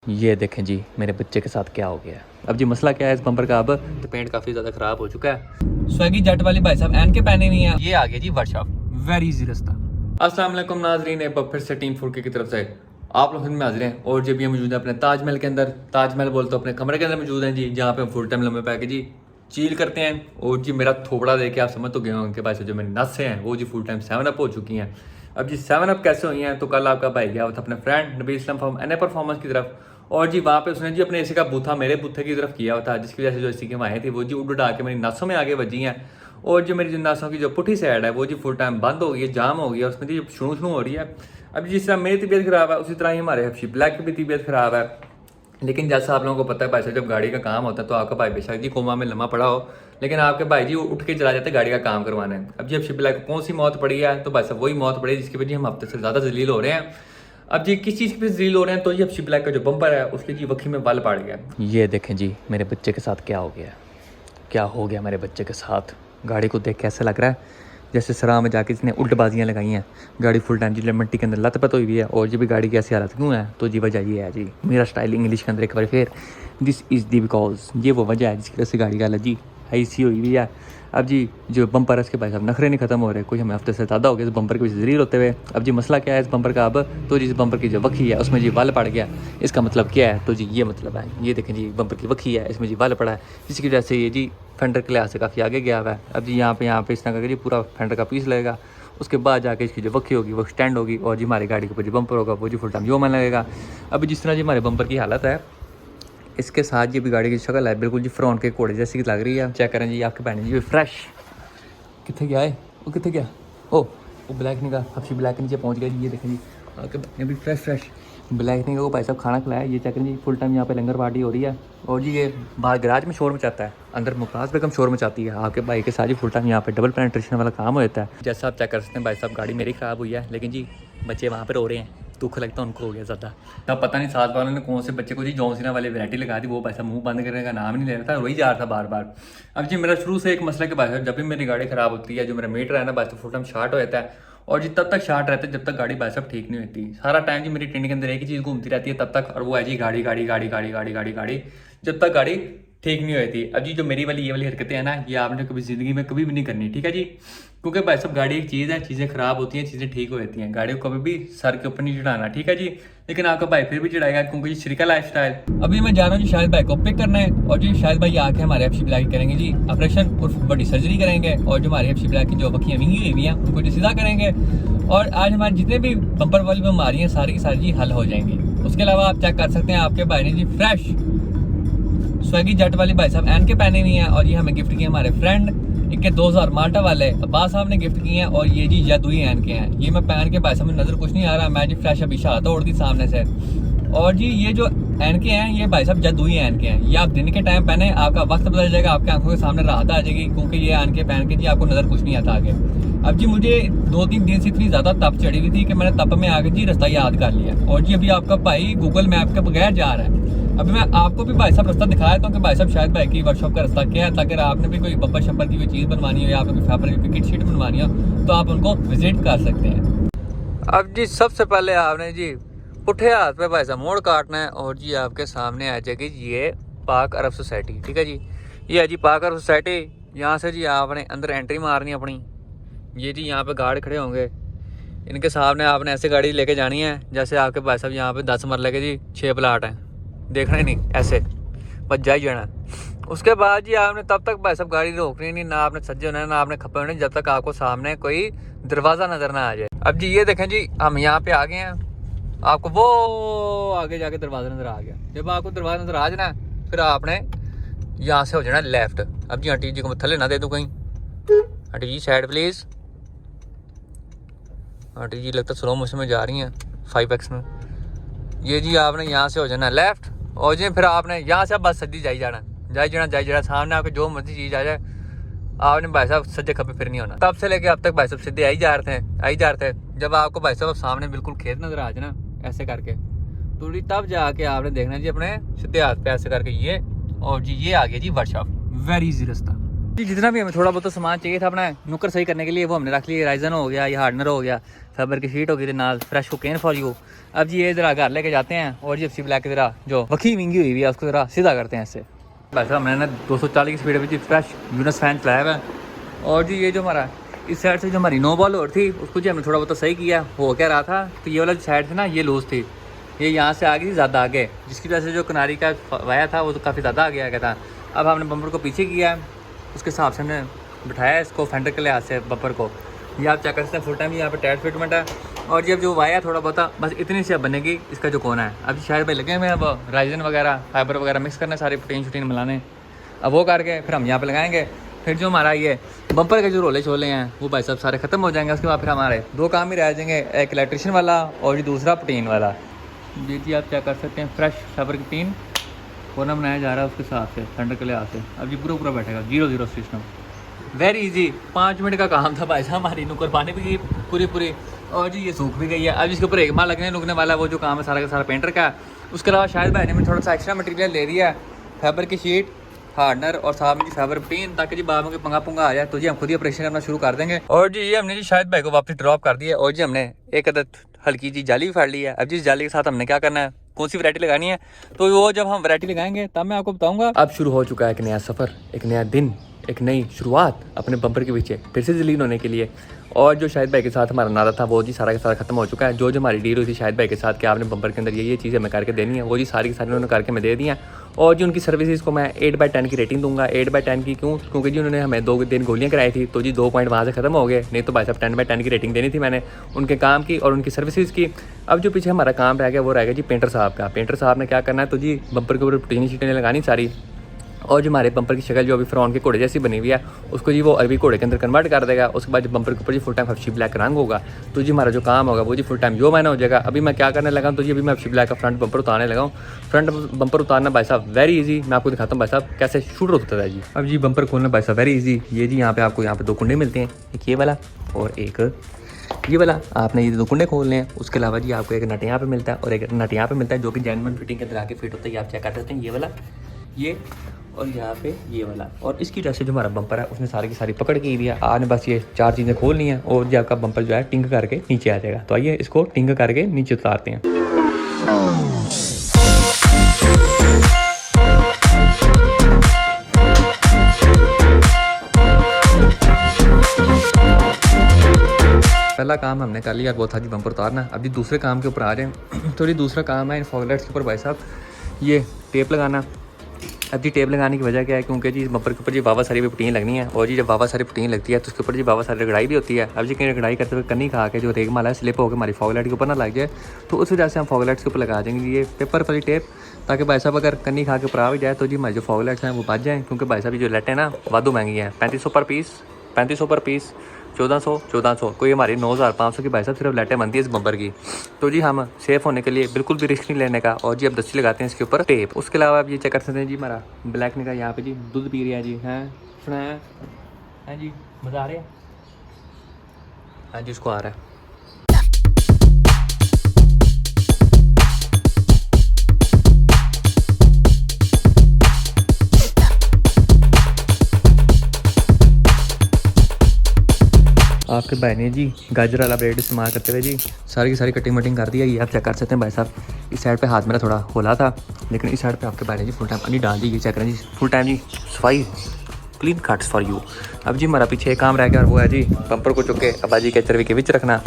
ये देखें जी मेरे बच्चे के साथ क्या हो गया। अब जी मसला क्या है इस बम्पर का। अब तो पेंट काफ़ी ज़्यादा ख़राब हो चुका है। स्वैगी जट वाली भाई साहब एन के पहने हुई हैं। ये आ गया जी वर्कशॉप, वेरी इजी रास्ता। अस्सलाम वालेकुम नाजरीन, एक बार फिर से टीम 4K की तरफ से आप लोग में हाजिर हैं। और जब ये मौजूद है अपने ताजमहल के अंदर, ताजमहल बोलते अपने कमरे के अंदर मौजूद हैं जी, जहाँ पे हम फुल टाइम लम्बे पैके जी चील करते हैं। और जी मेरा थोबड़ा देख के आप समझ तो गए होंगे उनके पास जो मेरी नसें हैं वो जी फुल टाइम 7 अप हो चुकी हैं। अब जी 7 अप कैसे हुई हैं, तो कल आपका भाई गया था अपने friend Nabi Islam form an performance की तरफ। और जी वहाँ पे उसने जी अपने एसी का बूथा मेरे बूथे की तरफ किया हुआ था, जिसकी वजह से जो एसी की हवाएं थी वो जी उड़ उड़ा के मेरी नसों में आगे बजी हैं। और जो मेरी नसों की जो पुठी साइड है वो जी फुल टाइम बंद हो गई है, जाम हो गई है, उसमें जी शुरू शुरू हो रही है। अब जिस तरह मेरी तबीयत ख़राब है उसी तरह ही हमारे हफ्शी ब्लैक की भी तबीयत ख़राब है। लेकिन जैसा आप लोगों को पता है भाई साहब, जब गाड़ी का काम होता है तो आपका भाई बेशक जी कोमा में लम्बा पड़ा हो, लेकिन आपके भाई जी उठ के चला जाते गाड़ी का काम करवाने। अब जी हफ्शी ब्लैक को कौन सी मौत पड़ी है, तो भाई साहब वही मौत पड़ी है जिसकी वजह हम हफ्ते से ज़्यादा जलील हो रहे हैं। अब जी किस चीज़ पे जलील हो रहे हैं, तो ये हफ्शी ब्लैक का जो बम्पर है उसकी जी वक्की में वाल पड़ गया। ये देखें जी मेरे बच्चे के साथ क्या हो गया, क्या हो गया मेरे बच्चे के साथ। गाड़ी को देख कैसे लग रहा है जैसे सराह में जाके इसने उल्टबाजियाँ लगाई हैं। गाड़ी फुल टाइम जी मिट्टी के अंदर लत-पत हुई है। और जी भी गाड़ी की ऐसी हालत क्यों है, तो जी वजह ये है जी मेरा स्टाइल इंग्लिश के अंदर एक बार फिर दिस इज़ दी बिकॉज, ये वो वजह है जिसकी वजह से गाड़ी का हालत जी ऐसी हुई हुई है। अब जी जो बम्पर है उसके भाई साहब नखरे नहीं खत्म हो रहे, कोई हमें हफ्ते से ज़्यादा हो गया इस बम्पर के वजह जलील होते हुए। अब जी मसला क्या है इस बम्पर का। अब तो जी इस बम्पर की जो वक्की है उसमें जी वाल पड़ गया। इसका मतलब क्या है, तो जी ये मतलब है, ये देखें जी बम्पर की वक्की है, इसमें जी वाल पड़ा है, जिसकी वजह से ये जी फेंडर के लिहाज से काफ़ी आगे गया हुआ है। अब जी यहाँ पे इस तरह करके जी पूरा फेंडर का पीस लगेगा, उसके बाद जाके इसकी जो वक्की होगी वो स्टैंड होगी, और जी हमारी गाड़ी के ऊपर जो बम्पर होगा वो जी फुल टाइम जो मन लगेगा। अब जिस तरह जी हमारे बम्पर की हालत है, इसके साथ जी भी गाड़ी की शक्ल है बिल्कुल जी फ्रंट के कोड़े जैसी लग रही है। चेक करें जी आपके पहने जी फ्रेश कितने गया है, वो कितने गया, वो ब्लैक नहीं का हफ्शी ब्लैक के नीचे पहुँच गया जी। ये देखें जी आपके अभी फ्रेश ब्लैक नहीं का वो भाई साहब खाना खिलाया। ये चेक करें जी फुल टाइम यहाँ पे लंगर पार्टी हो रही है। और जी ये बाहर गैराज में शोर मचाता है, अंदर मुमताज़ बेगम शोर मचाती है। आपके भाई के साथ ही फुल टाइम यहाँ पे डबल पेनिट्रेशन वाला काम हो जाता है। जैसा आप चेक कर सकते हैं भाई साहब गाड़ी मेरी ख़राब हुई है, लेकिन जी बच्चे वहाँ पर रो रहे हैं, दुख लगता है उनको हो गया ज़्यादा। तब पता नहीं साथ वालों ने कौन से बच्चे को जी जॉन सीना वाली वैरायटी लगा दी, वो भाई साहब मुँह बंद करने का नाम नहीं ले रहा था, रोई जा रहा था बार बार। अब जी मेरा शुरू से एक मसला के भाई साहब, जब भी मेरी गाड़ी ख़राब होती है जो मेरा मीटर है ना भाई साहब फुल टाइम शार्ट हो जाता है। और जी तब तक शार्ट रहते हैं जब तक गाड़ी भाई साहब ठीक नहीं होती। सारा टाइम जी मेरी टेंट के अंदर एक ही चीज़ घूमती रहती है तब तक, और वो है जी गाड़ी गाड़ी गाड़ी गाड़ी गाड़ी गाड़ी गाड़ी, जब तक गाड़ी ठीक नहीं होती। अब जी जो मेरी वाली ये वाली हरकतें हैं ना, ये आपने कभी ज़िंदगी में कभी भी नहीं करनी, ठीक है जी। क्योंकि भाई साहब गाड़ी एक चीज़ है, चीज़ें ख़राब होती हैं, चीज़ें ठीक हो जाती हैं, गाड़ी को कभी भी सर के ऊपर नहीं चढ़ाना, ठीक है जी। लेकिन आपका भाई फिर भी चढ़ाएगा क्योंकि जी श्रीका लाइफ स्टाइल। अभी मैं जा रहा हूँ जी शायद भाई को पिक करना है, और जी शायद भाई आके हमारे हफ्शी ब्लैक करेंगे जी ऑपरेशन और बड़ी सर्जरी करेंगे, और जो हमारे हफ्शी ब्लैक की जो वक्कियाँ विंगी हुई हैं उनको जी सीधा करेंगे। और आज हमारे जितने भी बम्पर वाली बीमारियाँ सारी की सारी जी हल हो जाएंगी। उसके अलावा आप चेक कर सकते हैं आपके भाई ने जी फ्रेश स्वैगी जट वाली भाई साहब एन के पहने हुई हैं, और ये हमें गिफ्ट किए हमारे फ्रेंड इनके 2000 माल्टा वाले अब्बास साहब ने गिफ्ट किए हैं। और ये जी जादुई एन के हैं, ये मैं पहन के भाई साहब में नज़र कुछ नहीं आ रहा, मैं जी फ्लैश अभी शाह तोड़ दी सामने से। और जी ये जो एन के हैं ये भाई साहब जादुई एन के हैं, ये आप दिन के टाइम पहने आपका वक्त बदल जाएगा, आपकी आंखों के सामने राहत आ जाएगी, क्योंकि ये एन के पहन के जी आपको नज़र कुछ नहीं आता आगे। अब जी मुझे 2-3 दिन से इतनी ज़्यादा तप चढ़ी हुई थी कि मैंने तप में आके जी रास्ता याद कर लिया, और जी अभी आपका भाई गूगल मैप के बगैर जा रहा है। अभी मैं आपको भी भाई साहब रास्ता दिखाया था कि भाई साहब शायद भाई की वर्कशॉप का रास्ता क्या है, ताकि आपने भी कोई बब्बर शब्बर की कोई चीज़ बनवानी हो या आपने कोई फैब्रिक की किट शीट बनवानी हो तो आप उनको विजिट कर सकते हैं। अब जी सबसे पहले आपने जी पुठे हाथ पे भाई साहब मोड़ काटना है, और जी आपके सामने आ जाएगी ये पाक अरब सोसाइटी, ठीक है जी। ये है जी पाक अरब सोसाइटी, यहाँ से जी आपने अंदर एंट्री मारनी अपनी। ये जी यहाँ पे गार्ड खड़े होंगे, इनके सामने आपने ऐसे गाड़ी लेके जानी है जैसे आपके भाई साहब यहाँ पे 10 मरले के जी 6 प्लाट हैं, देखना ही नहीं ऐसे बच जा ही जाना। उसके बाद जी आपने तब तक भाई साहब गाड़ी रोकनी नहीं, ना आपने सज्जे होना है ना आपने खपे होने, जब तक आपको सामने कोई दरवाज़ा नज़र ना आ जाए। अब जी ये देखें जी हम यहाँ पे आ गए हैं, आपको वो आगे जाके दरवाज़ा नज़र आ गया। जब आपको दरवाज़ा नज़र आ जाना फिर आपने यहाँ से हो जाना लेफ्ट। अब जी आंटी जी को थले ना दे दूँ कहीं, आंटी जी साइड प्लीज़। आंटी जी लगता स्लो मोशन में जा रही हैं 5x में। ये जी आपने यहाँ से हो जाना लेफ्ट, और जी फिर आपने यहाँ से बस सज्जी जाई जाना सामने आपके जो मर्जी चीज़ आ जाए आपने भाई साहब सज्जे खपे फिर नहीं होना। तब से लेके अब तक भाई साहब सीधे आई जा रहे थे। जब आपको भाई साहब सामने बिल्कुल खेत नजर आ जाए ना ऐसे करके, तो तब जाके आपने देखना जी अपने सीधे हाथ पे ऐसे करके ये, और जी ये आ गया जी वर्कशॉप, वेरी इजी रास्ता। जितना भी हमें थोड़ा बहुत सामान चाहिए था अपना नुक्कर सही करने के लिए वो हमने रख लिया। राइजन हो गया, ये हार्डनर हो गया, फाइबर की शीट हो गई, नाल फ्रेश कोकेन फॉर यू। अब जी ये ज़रा घर लेके जाते हैं और जी FC ब्लैक की ज़रा जो वखी विंगी हुई है उसको ज़रा सीधा करते हैं इससे। वैसे हमने ना 240 की स्पीड में जी फ्रेश यूनस फैन चलाया हुआ है। और जी ये जो हमारा इस साइड से जो हमारी नो बॉल और थी उसको जी हमने थोड़ा बहुत सही किया। हो क्या रहा था तो ये वाला जो साइड थी ना ये लूज थी, ये यहाँ से आ गई ज़्यादा आगे, जिसकी वजह से जो किनारी का वाया था वो तो काफ़ी ज़्यादा आ गया था। अब हमने बम्पर को पीछे किया, उसके हिसाब से हमने बिठाया इसको फेंडर के लिहाज से बम्पर को। ये आप चेक कर सकते हैं फुल टाइम यहाँ पे टायर फिटमेंट है। और जब जो वाया थोड़ा बहुत बस इतनी सी अब बनेगी इसका जो कोना है। अब शायद भाई लगे हुए हैं अब राइजन वगैरह फाइबर वगैरह मिक्स करने, सारे प्रोटीन शूटीन मिलाने। अब वो करके फिर हम यहाँ पे लगाएंगे। फिर जो हमारा ये बम्पर के जो रोले छोले हैं वो भाई साहब सारे ख़त्म हो जाएंगे। उसके बाद फिर हमारे 2 काम ही रह जाएंगे, एक इलेक्ट्रिशियन वाला और ये दूसरा प्रोटीन वाला। जी आप क्या कर सकते हैं फ्रेश फाइबर की टीन कोना बनाया जा रहा है उसके साथ से ठंडर के लिहाज से। अब ये पूरा बैठेगा 0-0 सिस्टम, वेरी इजी। 5 मिनट का काम था भाई साहब। हमारी नुक्कर पानी भी गई पूरी और जी ये सूख भी गई है। अब इसके ऊपर एक माह लगने वाला वो जो काम है सारा का सारा पेंटर का। उसके अलावा शायद भाई ने थोड़ा सा एक्स्ट्रा मटेरियल ले लिया है, फाइबर की शीट, हार्डनर और साथ में जी फाइबर पेन, ताकि जी बाद में पंगा पुंगा आ जाए तो जी हम खुद ही ऑपरेशन करना शुरू कर देंगे। और जी ये हमने जी शायद भाई को वापस ड्रॉप कर दिया और जी हमने एक अदद हल्की जी जाली भी फाड़ ली है। अब जिस जाली के साथ हमने क्या करना है, कौन सी वैरायटी लगानी है, तो वो जब हम वैरायटी लगाएंगे तब मैं आपको बताऊंगा। अब शुरू हो चुका है एक नया सफ़र, एक नया दिन, एक नई शुरुआत अपने बम्पर के पीछे फिर से जलीन होने के लिए। और जो शाहिद भाई के साथ हमारा नारा था वो जी सारा का सारा खत्म हो चुका है। जो हमारी डील हुई थी शाहिद भाई के साथ कि आपने बम्पर के अंदर ये चीज़ें हमें करके देनी है, वो जी सारी की सारी उन्होंने करके मैं दे दी हैं। और जी उनकी सर्विसेज को मैं 8/10 की रेटिंग दूंगा। 8/10 की क्यों? क्योंकि जी उन्होंने हमें 2 दिन गोलियाँ कराई थी तो जी 2 पॉइंट वहाँ से ख़त्म हो गए, नहीं तो भाई साहब 10/10 की रेटिंग देनी थी मैंने उनके काम की और उनकी सर्विसेज की। अब जो पीछे हमारा काम रह गया वो रह गया जी पेंटर साहब का। पेंटर साहब ने क्या करना है तो जी बम्पर के ऊपर प्रोटीन शीटें लगानी सारी, और जो हमारे बम्पर की शक्ल जो अभी फ़िरौन के घोड़े जैसी बनी हुई है उसको जी वो अरबी घोड़े के अंदर कन्वर्ट कर देगा। उसके बाद जब बम्पर के ऊपर जी फुल टाइम FC ब्लैक रंग होगा तो जी हमारा जो काम होगा वो जी फुल टाइम जो मैंने हो जाएगा। अभी मैं क्या करने लगा हूँ तो जी अभी मैं FC ब्लैक का फ्रंट बम्पर उतारने लगा हूँ। फ्रंट बम्पर उतारना भाई साहब वेरी इजी, मैं आपको दिखाता हूँ भाई साहब कैसे शूटर होता है जी। अब जी बम्पर खोलना भाई साहब वेरी इजी। ये जी यहाँ पे आपको यहाँ पे 2 कुंडे मिलते हैं, एक ये वाला और एक ये वाला। आपने ये 2 कुंडे खोलने हैं। उसके अलावा जी आपको एक नट यहाँ पे मिलता है और एक नट यहाँ पे मिलता है जो कि जेन्युइन फिटिंग के अंदर आके फिट होता है। आप चेक कर सकते हैं ये वाला, ये और यहाँ पे ये वाला। और इसकी वजह से जो हमारा बम्पर है उसने सारी की सारी पकड़ की हुई है। आपने बस ये 4 चीज़ें खोलनी है और जो आपका बम्पर जो है टिंग करके नीचे आ जाएगा। तो आइए इसको टिंग करके नीचे उतारते हैं। पहला काम हमने कर लिया वो था जी बम्पर उतारना। अब जी दूसरे काम के ऊपर आ जाए तो जी दूसरा काम है इन फॉगलाइट्स के ऊपर भाई साहब ये टेप लगाना। अब जी टेप लगाने की वजह क्या है, क्योंकि जी बम्पर के ऊपर जी वावा सारी भी प्रोटीन लगनी है और जी जब वावा सारी प्रोटीन लगती है तो उसके ऊपर जी वावा सारी रगड़ाई भी होती है। अब जी कहीं रगड़ाई करते हुए कन्नी खा के जो रेग माला है स्लिप होकर हमारी फॉगलाइट के ऊपर ना लग जाए, तो उस वजह से हम फॉगलाइट्स के ऊपर लगा देंगे ये पेपर वाली टेप, ताकि भाई साहब अगर कन्नी खा के ऊपर आ भी जाए तो जी हमारी जो फॉगलाइट्स हैं वो बच जाएँ। क्योंकि भाई साहब जो लाइटें ना वादू महंगी हैं, 3500 पर पीस 1400 कोई हमारी 9500 की भाई साहब सिर्फ लाइटें बनती है इस बम्पर की। तो जी हम सेफ़ होने के लिए बिल्कुल भी रिस्क नहीं लेने का और जी अब दस्ती लगाते हैं इसके ऊपर टेप। उसके अलावा आप ये चेक कर सकते हैं जी हमारा ब्लैक निका यहाँ पे जी दूध पी रहा है जी, हैं सुनाया है जी, मज़ा आ रहा है, हाँ जी उसको आ रहा है। आपके भाई ने जी गाजर वाला ब्रेड इस्तेमाल करते हुए जी सारी की सारी कटिंग वटिंग कर दिया। ये आप चेक कर सकते हैं भाई साहब। इस साइड पे हाथ मेरा थोड़ा होला था लेकिन इस साइड पे आपके भाई ने जी फुल टाइम अन्नी डाल दी। ये चेक करें जी फुल टाइम जी सफाई क्लीन कट्स फॉर यू। अब जी हमारा पीछे एक काम रह गया और वो है जी बम्पर को चुके अबाजी के चरवी के बीच रखना।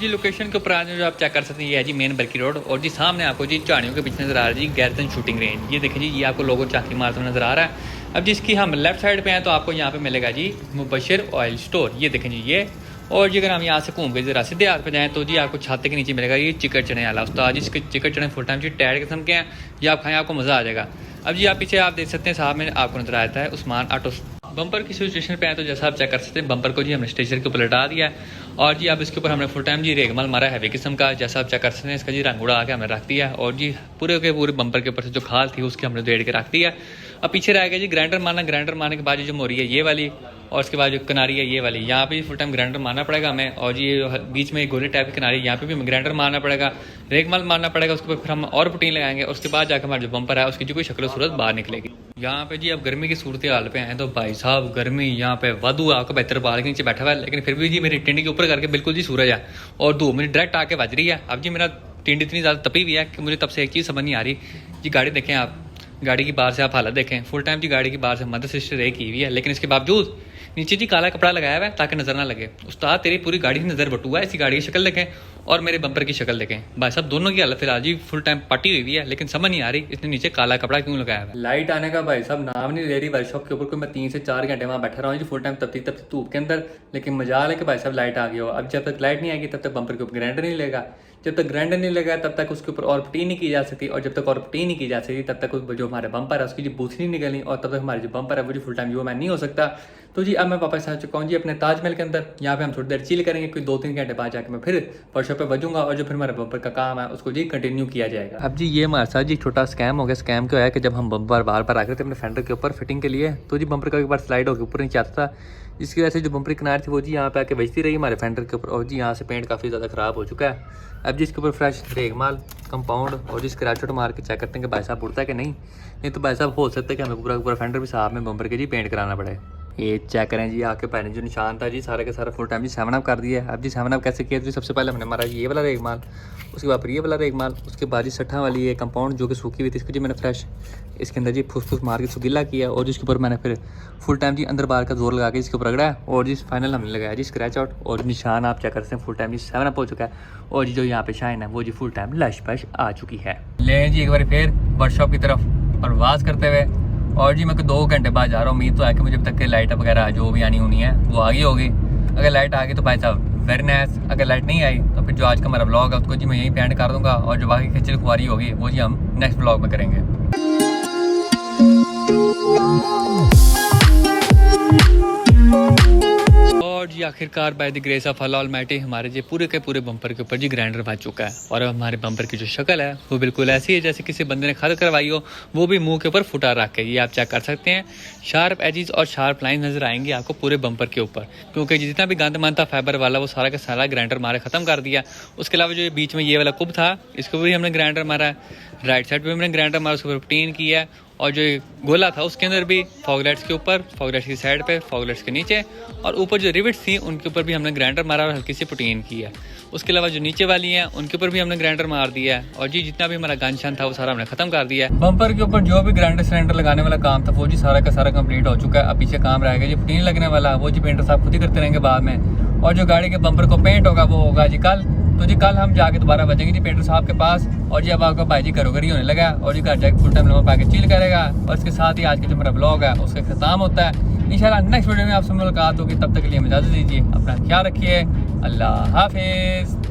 लोकेशन के ऊपर आज जो आप चेक कर सकते हैं ये है जी मेन बरकी रोड और जी सामने आपको जी झाड़ियों के पीछे नजर आ रहा है जी गैरतन शूटिंग रेंज। ये देखिए जी ये आपको लोगो चाकी मारते हुए नजर आ रहा है। अब जिसकी हम लेफ्ट साइड पे हैं तो आपको यहाँ पे मिलेगा जी मुबशिर ऑयल स्टोर। ये देखें जी ये, और जी अगर हम यहाँ से घूम के जरा सीधे हाथ पे जाएँ तो जी आपको छाते के नीचे मिलेगा ये चिकन चने वाला उस्ताद। जिसके चिकन चने फुल टाइम जी टायर किस्म के हैं, ये आप खाएँ आपको मज़ा आ जाएगा। अब जी आप पीछे आप देख सकते हैं साहब में आपको नजर आता है उस्मान ऑटो। बम्पर की सिचुएशन पे आए तो जैसा आप चेक कर सकते हैं बम्पर को जी हमने स्टेशन के ऊपर लटा दिया है और जी अब इसके ऊपर हमने फुल टाइम जी रेगमाल मारा हैवी किस्म का। जैसा आप चेक कर सकते हैं इसका जी रंग उड़ा के हमने रख दिया और जी पूरे के पूरे बम्पर के ऊपर से जो खाल थी उसकी हमने उधेड़ के रख दिया। अब पीछे रह गया जी ग्राइंडर मारना। ग्राइंडर मारने के बाद जो मोरी है ये वाली, और उसके बाद जो किनारी है ये वाली, यहाँ पे फुल टाइम ग्राइंडर मारना पड़ेगा हमें। और जी बीच में एक गोले टाइप की किनारी, यहाँ पे भी हमें ग्राइंडर मारना पड़ेगा, रेगमाल मारना पड़ेगा। उसके बाद फिर हम और पुटीन लगाएंगे, और उसके बाद जाकर हमारा जो बम्पर है उसकी जो कोई शक्ल सूरत बाहर निकलेगी। यहाँ पे जी अब गर्मी की सूरत हाल पे हैं तो भाई साहब गर्मी यहाँ पे वादू आपको बेहतर बाल के नीचे बैठा हुआ है, लेकिन फिर भी जी मेरी टिंडी के ऊपर करके बिल्कुल जी सूरज है और धूप मेरी डायरेक्ट आके बज रही है। अब जी मेरा टिंडी इतनी ज़्यादा तपी हुई है कि मुझे तब से एक चीज़ समझ नहीं आ रही जी। गाड़ी देखें आप, गाड़ी की बाहर से आप हालत देखें, फुल टाइम जी गाड़ी की बाहर से मदर सिस्टर एक की हुई है, लेकिन इसके बावजूद नीचे जी काला कपड़ा लगाया हुआ है ताकि नजर ना लगे। उस्ताद तेरी पूरी गाड़ी की नजर बटुआ है, इसी गाड़ी की शक्ल देखें और मेरे बम्पर की शक्ल देखें। भाई साहब दोनों की हालत फिलहाल जी फुल टाइम पटी हुई है, लेकिन समझ नहीं आ रही इसने नीचे काला कपड़ा क्यों लगाया हुआ है। लाइट आने का भाई साहब नाम नहीं ले रही वर्कशॉप के ऊपर, को मैं 3 से 4 घंटे वहाँ बैठा रहा हूँ जी फुल टाइम तपती धूप के अंदर, लेकिन मजाल है कि भाई साहब लाइट आ गई हो। अब जब तक लाइट नहीं आएगी तब तक बम्पर के ऊपर ग्राइंडर नहीं लेगा, जब तक ग्राइंडर नहीं लगा तब तक उसके ऊपर और पुटीन नहीं की जा सकती, और जब तक और पुटीन नहीं की जा सकती तब तक जो हमारे बम्पर है उसकी जो बूथ नहीं निकलनी, और तब तक हमारे जो बम्पर है वो जो फुल टाइम जो मैं नहीं हो सकता। तो जी अब मैं वापस आ चुका हूँ जी अपने ताजमहल के अंदर। यहाँ पे हम थोड़ी देर चिल करेंगे, कोई 2-3 घंटे बाद जाके मैं फिर वर्कशॉप पे बजूंगा, और जो फिर हमारे बम्पर का काम है उसको जी कंटिन्यू किया जाएगा। अब जी ये हमारे साथ जी छोटा स्कैम हो गया। स्कैम क्या है कि जब हम बम्पर बार बार आ गए थे अपने फेंडर के ऊपर फिटिंग के लिए, तो जी बम्पर का एक बार स्लाइड होकर ऊपर नीचे आता था, जिसकी वजह से जो बम्पर किनार थी वो जी यहाँ पे आके बजती रही हमारे फेंडर के ऊपर, और जी यहाँ से पेंट काफ़ी ज़्यादा ख़राब हो चुका है। अब जी इसके ऊपर फ्रेश रेगमाल कंपाउंड और जी स्क्रैच आउट मार के चेक करते हैं कि भाई साहब उड़ता है कि नहीं तो भाई साहब हो सकता है कि हमें पूरा फेंडर भी साफ में बम्पर के जी पेंट कराना पड़े। ये चेक करें जी आके पहले जो निशान था जी सारा का सारा फुल टाइम जी 7 अप कर दिया है। अब जी 7 अप कैसे किया तो सबसे पहले हमने मारा ये वाला रेगमाल, उसके बाद फिर ये वाला रेगमाल, उसके बाद जी 60 वाली ये कंपाउंड जो कि सूखी हुई थी इसको जी मैंने फ्रेश इसके अंदर जी फुस मार के सुगीला किया, और जिसके ऊपर मैंने फिर फुल टाइम जी अंदर बाहर का जोर लगा के इसके ऊपर रगड़ा, और जी फाइनल हमने लगाया जी स्क्रैच आउट, और निशान आप चेक कर सकते हैं फुल टाइम जी 7 अप हो चुका है, और जी जो यहाँ पे शाइन है वो जी फुल टाइम लश पश आ चुकी है। ले जी एक बार फिर वर्कशॉप की तरफ परवाज करते हुए, और जी मैं 2 घंटे बाद जा रहा हूँ। उम्मीद तो है कि मुझे अब तक के लाइट वगैरह जो भी आनी होनी है वो आ गई होगी। अगर लाइट आ गई तो भाई साहब वेरी नाइस, अगर लाइट नहीं आई तो फिर जो आज का हमारा ब्लॉग है उसको जी मैं यहीं पे एंड कर दूंगा, और जो बाकी खिचड़ी खुआरी होगी वो जी हम नेक्स्ट ब्लॉग में करेंगे। और जी आखिरकार by the grace of Allah almighty हमारे जी पूरे के पूरे बम्पर के ऊपर जी ग्राइंडर बज चुका है, और अब हमारे बम्पर की जो शक्ल है वो बिल्कुल ऐसी है जैसे किसी बंदे ने खरीद करवाई हो, वो भी मुंह के ऊपर फुटा रख के। ये आप चेक कर सकते हैं, शार्प एजेस और शार्प लाइन नजर आएंगी आपको पूरे बम्पर के ऊपर, क्योंकि जितना भी गंद मन था फाइबर वाला वो सारा का सारा ग्राइंडर मारे खत्म कर दिया। उसके अलावा जो बीच में ये वाला कुब था इसको भी हमने ग्राइंडर मारा है, राइट साइड पर हमने ग्राइंडर मारा, उसके ऊपर पुटीन किया है, और जो गोला था उसके अंदर भी फॉगलाइट्स के ऊपर, फॉगलाइट्स की साइड पे, फॉगलाइट्स के नीचे, और ऊपर जो रिविट्स थी उनके ऊपर भी हमने ग्राइंडर मारा और हल्की सी पुटीन की है। उसके अलावा जो नीचे वाली हैं उनके ऊपर भी हमने ग्राइंडर मार दिया है, और जी जितना भी हमारा गनशन था वो सारा हमने खत्म कर दिया है। बम्पर के ऊपर जो भी ग्राइंडर सिलेंडर लगाने वाला काम था वो जी सारा का सारा कंप्लीट हो चुका है। अब पीछे काम रहेगा जी पुटीन लगने वाला, वो जी पेंटर साहब खुद ही करते रहेंगे बाद में, और जो गाड़ी के बम्पर को पेंट होगा वो होगा जी कल। तो जी कल हम जाके दोबारा बचेंगे जी पेंटर साहब के पास, और जी अब आपका भाई जी घरोघरी होने लगा, और जी घर जाके फुल टाइम लंबा पाके चिल करेगा, और इसके साथ ही आज का जो मेरा ब्लॉग है उसका खत्म होता है। इंशाल्लाह नेक्स्ट वीडियो में आपसे मुलाकात होगी, तब तक के लिए इजाज़त दीजिए, अपना ख्याल रखिए, अल्लाह हाफिज़।